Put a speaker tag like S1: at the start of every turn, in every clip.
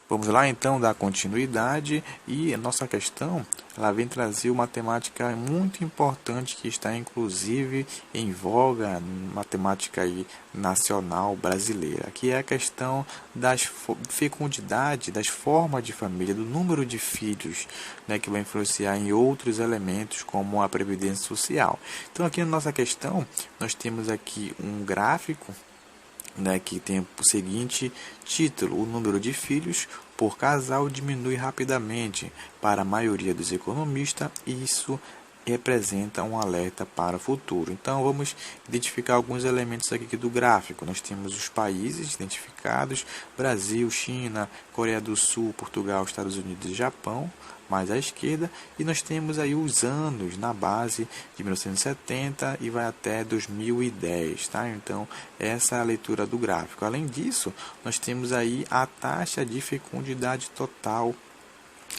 S1: Vamos lá então dar continuidade e a nossa questão ela vem trazer uma temática muito importante que está inclusive em voga matemática aí nacional brasileira, que é a questão das fecundidade, das formas de família, do número de filhos, né, que vai influenciar em outros elementos como a previdência social. Então aqui na nossa questão nós temos aqui um gráfico, né, que tem o seguinte título: o número de filhos por casal diminui rapidamente para a maioria dos economistas, e isso representa um alerta para o futuro. Então vamos identificar alguns elementos aqui do gráfico. Nós temos os países identificados: Brasil, China, Coreia do Sul, Portugal, Estados Unidos e Japão, mais à esquerda, e nós temos aí os anos na base de 1970 e vai até 2010, tá? Então, essa é a leitura do gráfico. Além disso, nós temos aí a taxa de fecundidade total,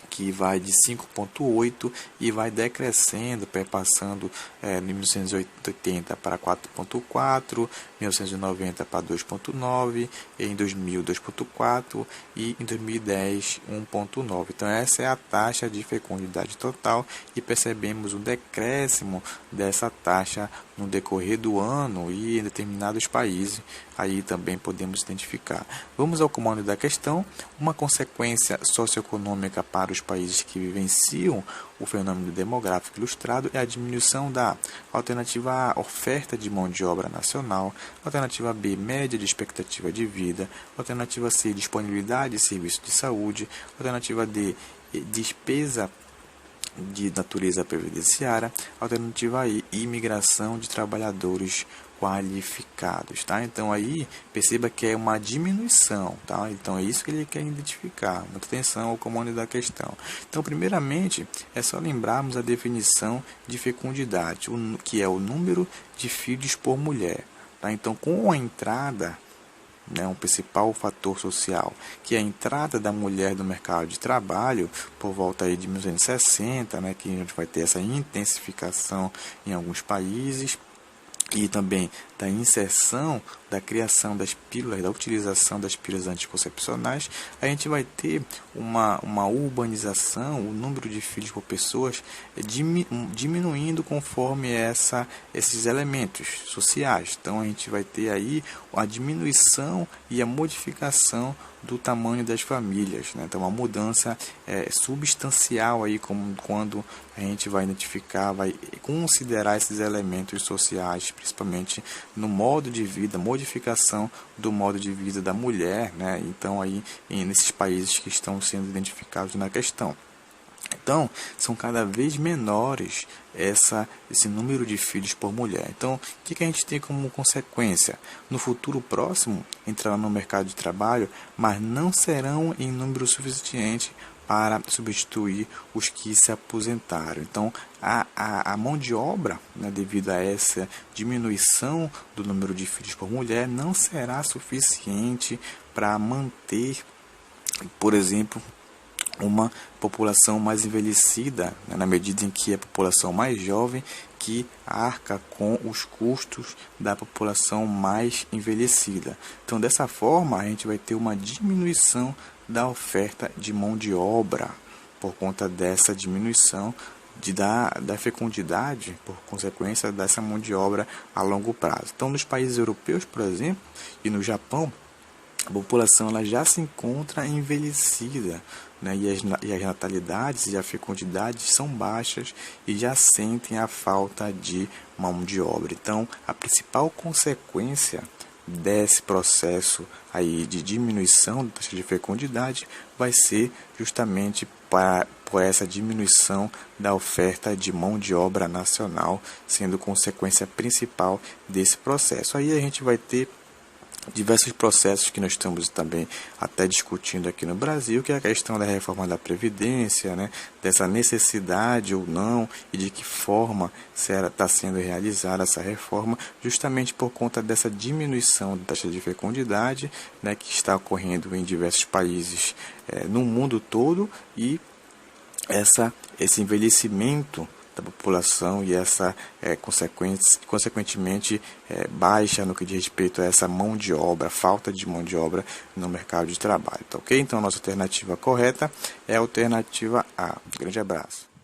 S1: que vai de 5,8 e vai decrescendo, perpassando em 1980 para 4,4, 1990 para 2,9, em 2000 2,4 e em 2010 1,9. Então essa é a taxa de fecundidade total e percebemos um decréscimo dessa taxa no decorrer do ano e em determinados países. Aí também podemos identificar. Vamos ao comando da questão. Uma consequência socioeconômica para os países que vivenciam o fenômeno demográfico ilustrado é a diminuição da alternativa A, oferta de mão de obra nacional; alternativa B, média de expectativa de vida; alternativa C, disponibilidade de serviços de saúde; alternativa D, despesa de natureza previdenciária; alternativa E, imigração de trabalhadores qualificados, tá? Então aí perceba que é uma diminuição, tá? Então é isso que ele quer identificar. Muita atenção ao comando da questão. Então, primeiramente, é só lembrarmos a definição de fecundidade, que é o número de filhos por mulher, tá? Então, com a entrada, um principal fator social, que é a entrada da mulher no mercado de trabalho por volta aí de 1960, que a gente vai ter essa intensificação em alguns países, e também da inserção, da criação das pílulas, da utilização das pílulas anticoncepcionais, a gente vai ter uma urbanização, o número de filhos por pessoas diminuindo conforme esses elementos sociais. Então a gente vai ter aí a diminuição e a modificação do tamanho das famílias, Então uma mudança substancial aí, como quando a gente vai identificar, vai considerar esses elementos sociais, principalmente no modo de vida, modificação do modo de vida da mulher, Então aí nesses países que estão sendo identificados na questão. Então, são cada vez menores esse número de filhos por mulher. Então, o que a gente tem como consequência? No futuro próximo, entrarão no mercado de trabalho, mas não serão em número suficiente para substituir os que se aposentaram. Então, a mão de obra, devido a essa diminuição do número de filhos por mulher, não será suficiente para manter, por exemplo, uma população mais envelhecida, na medida em que a população mais jovem que arca com os custos da população mais envelhecida. Então, dessa forma, a gente vai ter uma diminuição da oferta de mão de obra por conta dessa diminuição da fecundidade, por consequência dessa mão de obra a longo prazo. Então, nos países europeus, por exemplo, e no Japão, a população ela já se encontra envelhecida, e as natalidades e a fecundidade são baixas e já sentem a falta de mão de obra. Então, a principal consequência desse processo aí de diminuição da taxa de fecundidade vai ser justamente por essa diminuição da oferta de mão de obra nacional, sendo consequência principal desse processo. Aí a gente vai ter diversos processos que nós estamos também até discutindo aqui no Brasil, que é a questão da reforma da Previdência, dessa necessidade ou não e de que forma está sendo realizada essa reforma, justamente por conta dessa diminuição da taxa de fecundidade, que está ocorrendo em diversos países no mundo todo, e esse envelhecimento da população e essa consequentemente baixa no que diz respeito a essa mão de obra, falta de mão de obra no mercado de trabalho, tá ok? Então a nossa alternativa correta é a alternativa A. Grande abraço.